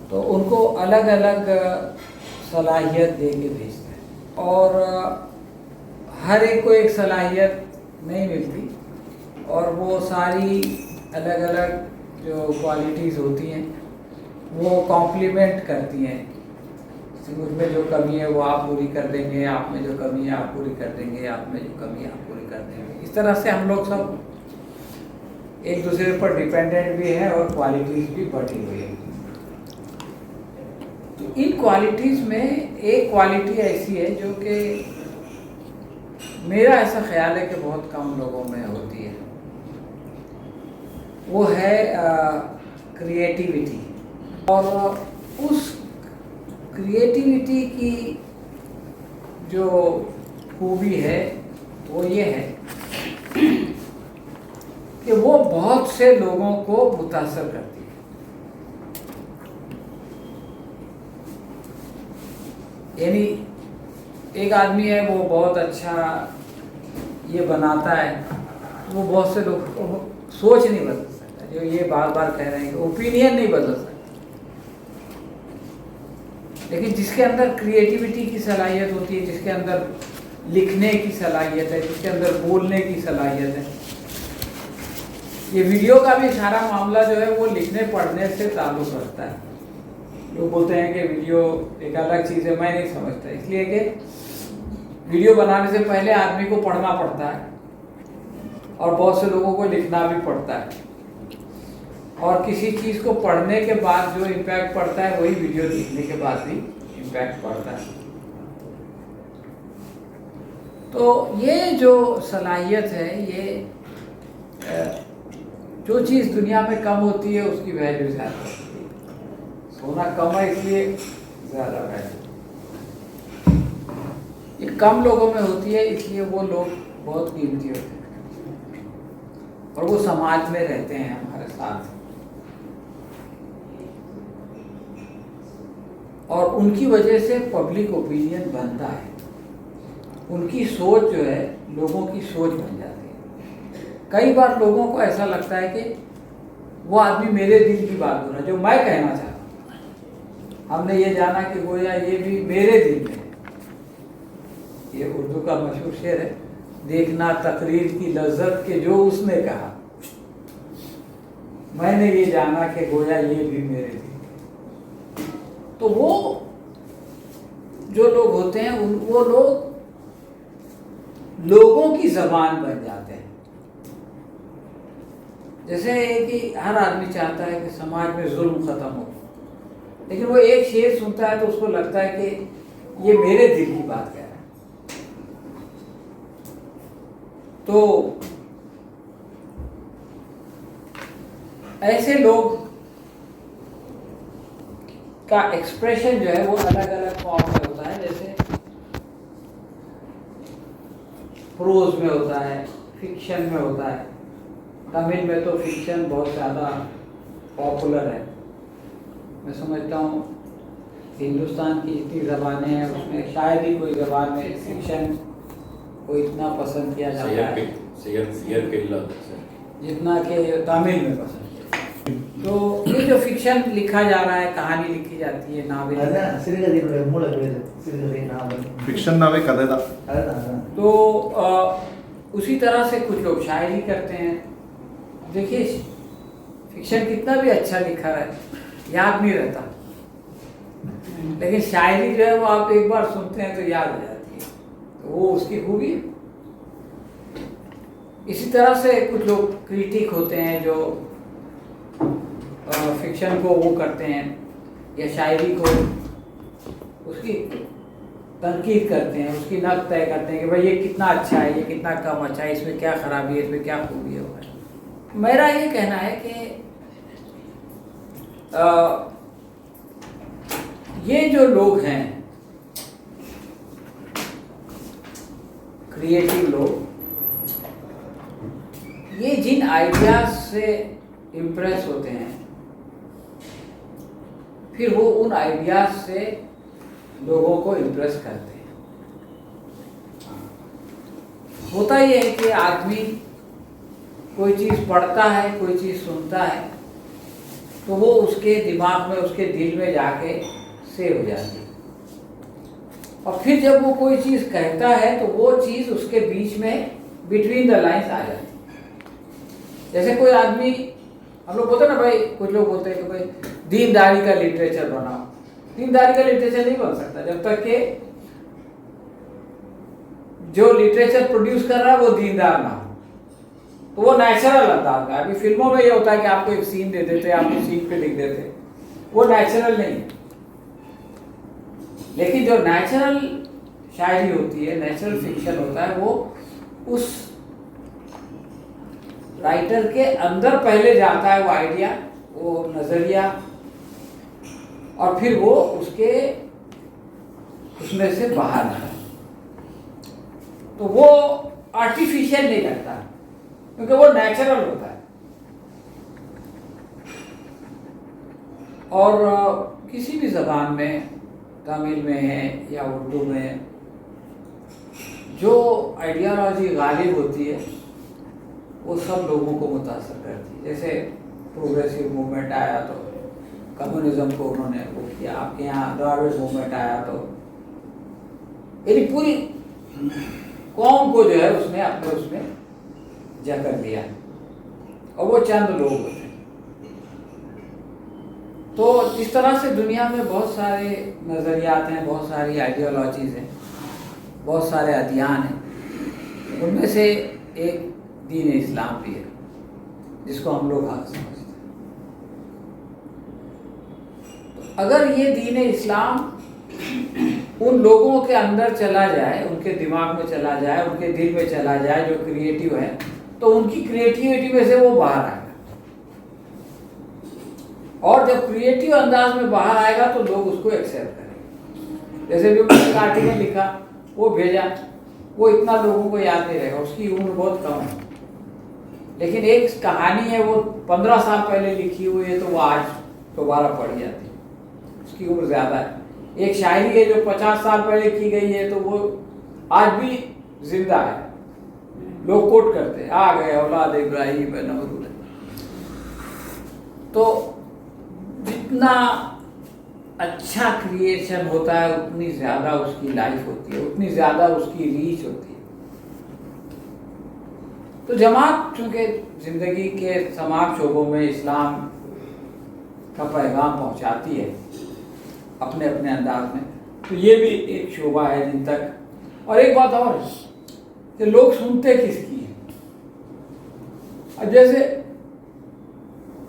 तो उनको अलग अलग सलाहियत दे के भेजते हैं और हर एक को एक सलाहियत नहीं मिलती और वो सारी अलग अलग जो क्वालिटीज़ होती हैं वो कॉम्प्लीमेंट करती हैं। उसमें जो कमी है वो आप पूरी कर देंगे, आप में जो कमी है आप पूरी कर देंगे, आप में जो कमी है आप पूरी कर देंगे। इस तरह से हम लोग सब एक दूसरे पर डिपेंडेंट भी हैं और क्वालिटीज़ भी बढ़ी हुई है। तो इन क्वालिटीज़ में एक क्वालिटी ऐसी है जो कि मेरा ऐसा ख्याल है कि बहुत कम लोगों में होती है, वो है क्रिएटिविटी। और उस क्रिएटिविटी की जो खूबी है वो ये है कि वो बहुत से लोगों को मुतासर करती है। यानी एक आदमी है वो बहुत अच्छा ये बनाता है, वो बहुत से लोग सोच नहीं बदल सकता, जो ये बार बार कह रहे हैं कि ओपिनियन नहीं बदल सकता। लेकिन जिसके अंदर क्रिएटिविटी की सलाहियत होती है, जिसके अंदर लिखने की सलाहियत है, जिसके अंदर बोलने की सलाहियत है, ये वीडियो का भी सारा मामला जो है वो लिखने पढ़ने से ताल्लुक़ रखता है। लोग बोलते हैं कि वीडियो एक अलग चीज़ है, मैं नहीं समझता, इसलिए कि वीडियो बनाने से पहले आदमी को पढ़ना पड़ता है और बहुत से लोगों को लिखना भी पड़ता है, और किसी चीज़ को पढ़ने के बाद जो इम्पैक्ट पड़ता है वही वीडियो देखने के बाद भी इम्पैक्ट पड़ता है। तो ये जो सलाहियत है, ये जो चीज़ दुनिया में कम होती है उसकी वैल्यू ज़्यादा होती है। सोना कम है इसलिए ज़्यादा वैल्यू, ये कम लोगों में होती है इसलिए वो लोग बहुत कीमती होते हैं और वो समाज में रहते हैं हमारे साथ, और उनकी वजह से पब्लिक ओपिनियन बनता है। उनकी सोच जो है लोगों की सोच बन जाती है। कई बार लोगों को ऐसा लगता है कि वो आदमी मेरे दिल की बात बोल रहा है, जो मैं कहना चाहता हूँ। हमने ये जाना कि गोया ये भी मेरे दिल में है। ये उर्दू का मशहूर शेर है, देखना तकरीर की लज्जत के जो उसने कहा, मैंने ये जाना कि गोया ये भी मेरे दिल। तो वो जो लोग होते हैं वो लोग लोगों की ज़बान बन जाते हैं। जैसे कि हर आदमी चाहता है कि समाज में जुल्म ख़त्म हो, लेकिन वो एक शेर सुनता है तो उसको लगता है कि ये मेरे दिल की बात कह रहा है। तो ऐसे लोग का एक्सप्रेशन जो है वो अलग अलग फॉर्म में होता है। जैसे प्रोज में होता है, फिक्शन में होता है। तमिल में तो फिक्शन बहुत ज़्यादा पॉपुलर है। मैं समझता हूँ हिंदुस्तान की जितनी ज़बानें हैं उसमें शायद ही कोई ज़बान में फिक्शन को इतना पसंद किया जाता है जितना कि तमिल में पसंद। तो ये जो फिक्शन लिखा जा रहा है, कहानी लिखी जाती है, नावल, फिक्शन नावे कथा। तो उसी तरह से कुछ लोग शायरी करते हैं। देखिए फिक्शन कितना भी अच्छा लिखा है याद नहीं रहता, लेकिन शायरी जो है वो आप एक बार सुनते हैं तो याद हो जाती है, तो वो उसकी खूबी है। इसी तरह से कुछ लोग क्रिटिक होते हैं जो फिक्शन को वो करते हैं या शायरी को उसकी तनकीद करते हैं, उसकी नक़्द तय करते हैं कि भाई ये कितना अच्छा है, ये कितना कम अच्छा है, इसमें क्या ख़राबी है, इसमें क्या खूबी है। मेरा ये कहना है कि ये जो लोग हैं क्रिएटिव लोग, ये जिन आइडियाज से इम्प्रेस होते हैं फिर वो उन आइडियाज से लोगों को इम्प्रेस करते हैं। होता ये है कि आदमी कोई चीज़ पढ़ता है, कोई चीज़ सुनता है, तो वो उसके दिमाग में, उसके दिल में जाके सेव हो जाती है। और फिर जब वो कोई चीज़ कहता है तो वो चीज़ उसके बीच में बिटवीन द लाइन्स आ जाती है। जैसे कोई आदमी, हम लोग बोलते हैं ना भाई, कुछ लोग बोलते हैं कि भाई दीनदारी का लिटरेचर बनाओ। दीनदारी का लिटरेचर नहीं बन सकता जब तक कि जो लिटरेचर प्रोड्यूस कर रहा है वो दीनदार ना हो। तो वो नेचुरल अंदाज का। अभी फिल्मों में ये होता है कि आपको एक सीन दे देते, आपको सीन पे लिख देते, वो नेचुरल नहीं है। लेकिन जो नेचुरल शायरी होती है, नेचुरल फिक्शन होता है, वो उस राइटर के अंदर पहले जाता है वो आइडिया, वो नजरिया, और फिर वो उसमें से बाहर आता है। तो वो आर्टिफिशियल नहीं लगता क्योंकि वो नेचुरल होता है। और किसी भी ज़बान में, तमिल में है या उर्दू में, जो आइडियोलॉजी गालिब होती है वो सब लोगों को मुतासर करती है। जैसे प्रोग्रेसिव मूवमेंट आया तो कम्युनिज्म को उन्होंने वो किया, आपके यहाँ द्रविड़ मूवमेंट आया तो यानी पूरी कौम को जो है उसने अपने उसमें जकड़ लिया, और वो चंद लोग होते हैं। तो इस तरह से दुनिया में बहुत सारे नज़रियात हैं, बहुत सारी आइडियोलॉजीज़ हैं, बहुत सारे अध्ययन हैं। उनमें से एक दीन इस्लाम भी है जिसको हम लोग हक समझते हैं। तो अगर ये दीन इस्लाम उन लोगों के अंदर चला जाए, उनके दिमाग में चला जाए, उनके दिल में चला जाए जो क्रिएटिव है, तो उनकी क्रिएटिविटी में से वो बाहर आएगा। और जब क्रिएटिव अंदाज में बाहर आएगा तो लोग उसको एक्सेप्ट करेंगे। जैसे जो मैंने आर्टिकल लिखा, वो भेजा, वो इतना लोगों को याद नहीं रहेगा, उसकी उम्र बहुत कम है। लेकिन एक कहानी है, वो 15 साल पहले लिखी हुई है, तो वो आज दोबारा पढ़ी जाती है, उसकी उम्र ज़्यादा है। एक शायरी है जो 50 साल पहले की गई है, तो वो आज भी जिंदा है, लोग कोट करते हैं, आ गए औलाद इब्राहिम नमरूद। तो जितना अच्छा क्रिएशन होता है उतनी ज़्यादा उसकी लाइफ होती है, उतनी ज़्यादा उसकी रीच होती है। तो जमात चूँकि ज़िंदगी के तमाम शोबों में इस्लाम का पैगाम पहुँचाती है अपने अपने अंदाज में, तो ये भी एक शोबा है जिन तक। और एक बात और है कि लोग सुनते किसकी हैं। अब जैसे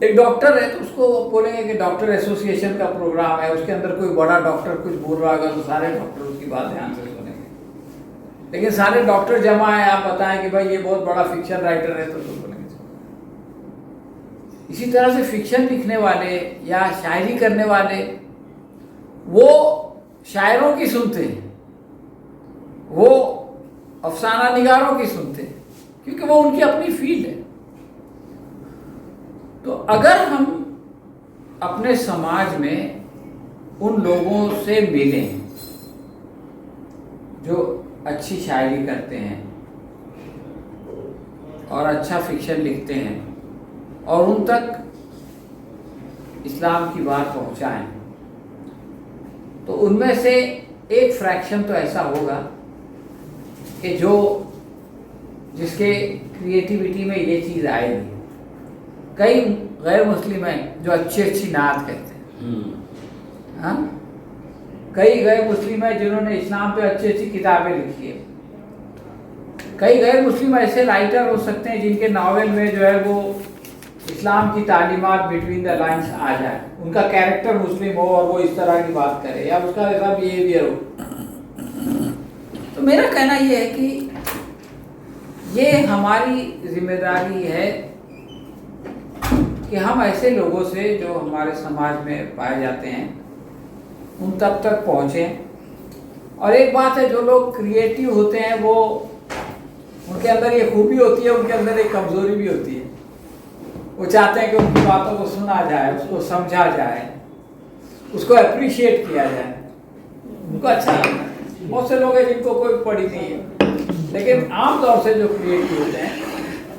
एक डॉक्टर है तो उसको बोलेंगे कि डॉक्टर एसोसिएशन का प्रोग्राम है, उसके अंदर कोई बड़ा डॉक्टर कुछ बोल रहा होगा तो सारे डॉक्टर उसकी बात ध्यान से सुनेंगे। लेकिन सारे डॉक्टर जमा है, आप बताएं कि भाई ये बहुत बड़ा फिक्शन राइटर है, तो लोग बोलेंगे। इसी तरह से फिक्शन लिखने वाले या शायरी करने वाले वो शायरों की सुनते हैं, वो अफसाना निगारों की सुनते हैं, क्योंकि वो उनकी अपनी फील्ड है। तो अगर हम अपने समाज में उन लोगों से मिलें जो अच्छी शायरी करते हैं और अच्छा फिक्शन लिखते हैं, और उन तक इस्लाम की बात पहुंचाएं, तो उनमें से एक फ्रैक्शन तो ऐसा होगा कि जिसके क्रिएटिविटी में ये चीज़ आएगी। कई गैर मुस्लिम हैं जो अच्छी नात कहते हैं, हाँ, कई गैर मुस्लिम हैं जिन्होंने इस्लाम पे अच्छी किताबें लिखी है। कई गैर मुस्लिम ऐसे राइटर हो सकते हैं जिनके नावल में जो है वो इस्लाम की तालीमात बिटवीन द लाइन्स आ जाए, उनका कैरेक्टर मुस्लिम हो और वो इस तरह की बात करे या उसका ऐसा बिहेवियर हो। तो मेरा कहना ये है कि ये हमारी जिम्मेदारी है कि हम ऐसे लोगों से जो हमारे समाज में पाए जाते हैं उन तक पहुँचें। और एक बात है, जो लोग क्रिएटिव होते हैं वो उनके अंदर ये खूबी होती है, उनके अंदर एक कमज़ोरी भी होती है। वो चाहते हैं कि उनकी बातों को सुना जाए, उसको समझा जाए, उसको अप्रिशिएट किया जाए, उनको अच्छा लगता है। बहुत से लोग हैं जिनको कोई पड़ी नहीं है, लेकिन आमतौर से जो क्रिएटिव होते हैं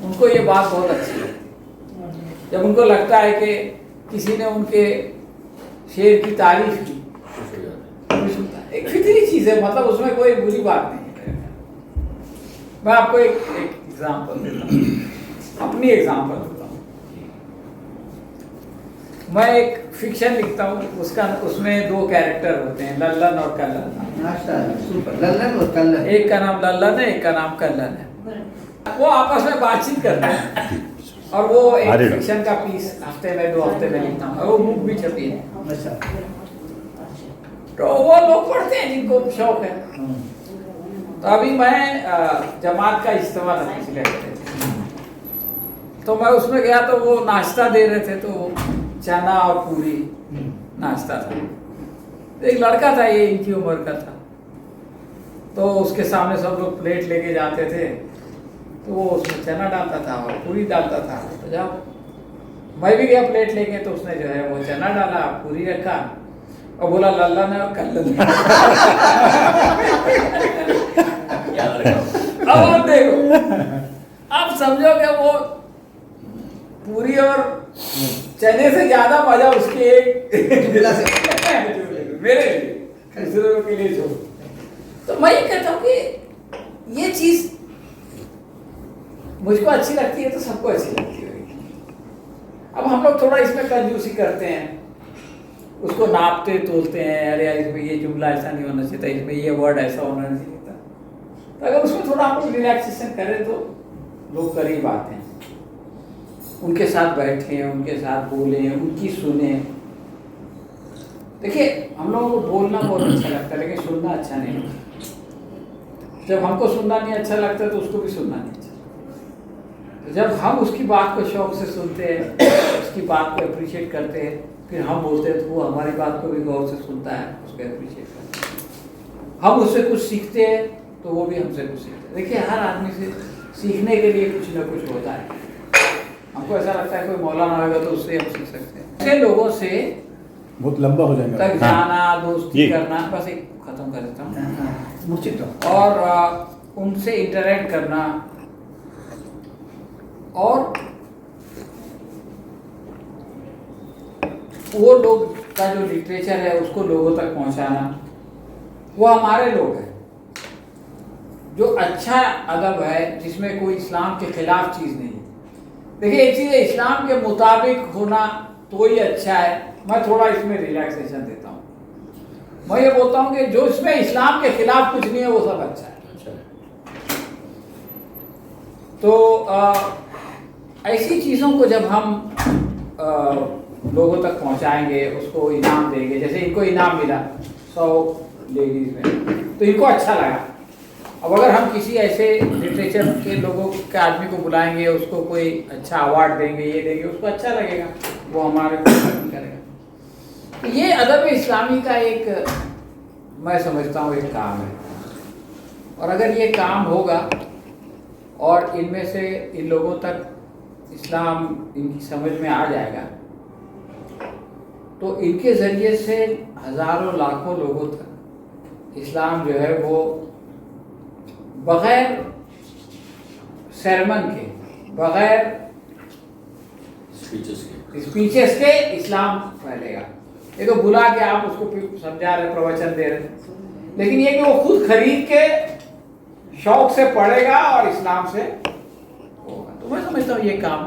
उनको ये बात बहुत अच्छी लगती है। जब उनको लगता है कि किसी ने उनके शेर की तारीफ की, एक फितरी चीज है, मतलब उसमें कोई बुरी बात नहीं है। मैं आपको एक एग्जांपल देता हूँ, अपनी एग्जांपल देता हूँ। मैं एक फिक्शन लिखता हूँ, उसमें 2 कैरेक्टर होते हैं, लल्लन और कल्लन। लल्लन और कल्लन, एक का नाम लल्लन है, एक का नाम कल्लन है। वो आपस में बातचीत करते हैं और वो एक फिक्शन का पीस हफ्ते में 2 हफ्ते में लिखता हूँ और वो बुक भी छपी है। तो वो लोग पढ़ते हैं जिनको शौक है। तो अभी मैं जमात का इज्तिमा था पिछले हफ्ते, तो मैं उसमें गया तो वो नाश्ता दे रहे थे, तो चना और पूरी नाश्ता था। तो एक लड़का था, ये इनकी उम्र का था, तो उसके सामने सब लोग प्लेट लेके जाते थे, तो वो उसमें चना डालता था और पूरी डालता था। तो जब मैं भी गया प्लेट लेके, तो उसने जो है वो चना डाला, पूरी रखा और बोला लल्लन है और कल्लन है। अब देखो, अब समझो कि वो पूरी और चने से ज्यादा मजा उसके मेरे लिए, दूसरों के लिए जो। तो मैं ये कहता हूँ कि ये चीज मुझको अच्छी लगती है तो सबको अच्छी लगती है। अब हम लोग थोड़ा इसमें कंजूसी करते हैं, उसको नापते तोलते हैं, अरे यार इसमें ये जुमला ऐसा नहीं होना चाहिए था, इसमें ये वर्ड ऐसा होना नहीं चाहिए था। तो अगर उसमें थोड़ा हम लोग रिलैक्सेशन करें तो लोग करीब आते हैं, उनके साथ बैठें, उनके साथ बोलें, उनकी सुने। देखिए, हम लोगों को बोलना बहुत अच्छा लगता है, लेकिन सुनना अच्छा नहीं लगता। जब हमको सुनना नहीं अच्छा लगता तो उसको भी सुनना नहीं अच्छा। तो जब हम उसकी बात को शौक से सुनते हैं, उसकी बात को अप्रिशिएट करते हैं, फिर हम बोलते हैं तो वो हमारी बात को भी गौर से सुनता है, उसको अप्रिशिएट करता है। हम उससे कुछ सीखते हैं तो वो भी हमसे कुछ सीखते हैं। देखिए, हर आदमी से सीखने के लिए कुछ ना कुछ होता है। हमको ऐसा लगता है कोई मौलाना होगा तो उससे हम सीख सकते हैं। ऐसे लोगों से बहुत लंबा हो जाएगा तक जाना, दोस्ती करना, बस एक खत्म कर देता हूँ, और उनसे इंटरेक्ट करना और वो लोग का जो लिटरेचर है उसको लोगों तक पहुंचाना, वो हमारे लोग हैं। जो अच्छा अदब है जिसमें कोई इस्लाम के खिलाफ चीज़ नहीं है। देखिए, एक चीज़ है इस्लाम के मुताबिक होना तो ही अच्छा है। मैं थोड़ा इसमें रिलैक्सेशन देता हूँ। मैं ये बोलता हूँ कि जो इसमें इस्लाम के खिलाफ कुछ नहीं है वो सब अच्छा है। तो ऐसी चीज़ों को जब हम लोगों तक पहुंचाएंगे, उसको इनाम देंगे, जैसे इनको इनाम मिला 100 लेडीज में, तो इनको अच्छा लगा। अब अगर हम किसी ऐसे लिटरेचर के लोगों के आदमी को बुलाएंगे, उसको कोई अच्छा अवार्ड देंगे, ये देंगे, उसको अच्छा लगेगा, वो हमारे को करेगा। तो ये अदब इस्लामी का एक, मैं समझता हूँ, एक काम है। और अगर ये काम होगा और इनमें से इन लोगों तक इस्लाम इनकी समझ में आ जाएगा, तो इनके ज़रिए से हज़ारों लाखों लोगों तक इस्लाम जो है वो बग़ैर सरमन के, बग़ैर स्पीचेस के इस्लाम फैलेगा। ये तो बुला के आप उसको समझा रहे, प्रवचन दे रहे, लेकिन ये कि वो खुद खरीद के शौक से पढ़ेगा और इस्लाम से होगा। तो मैं समझता हूँ ये काम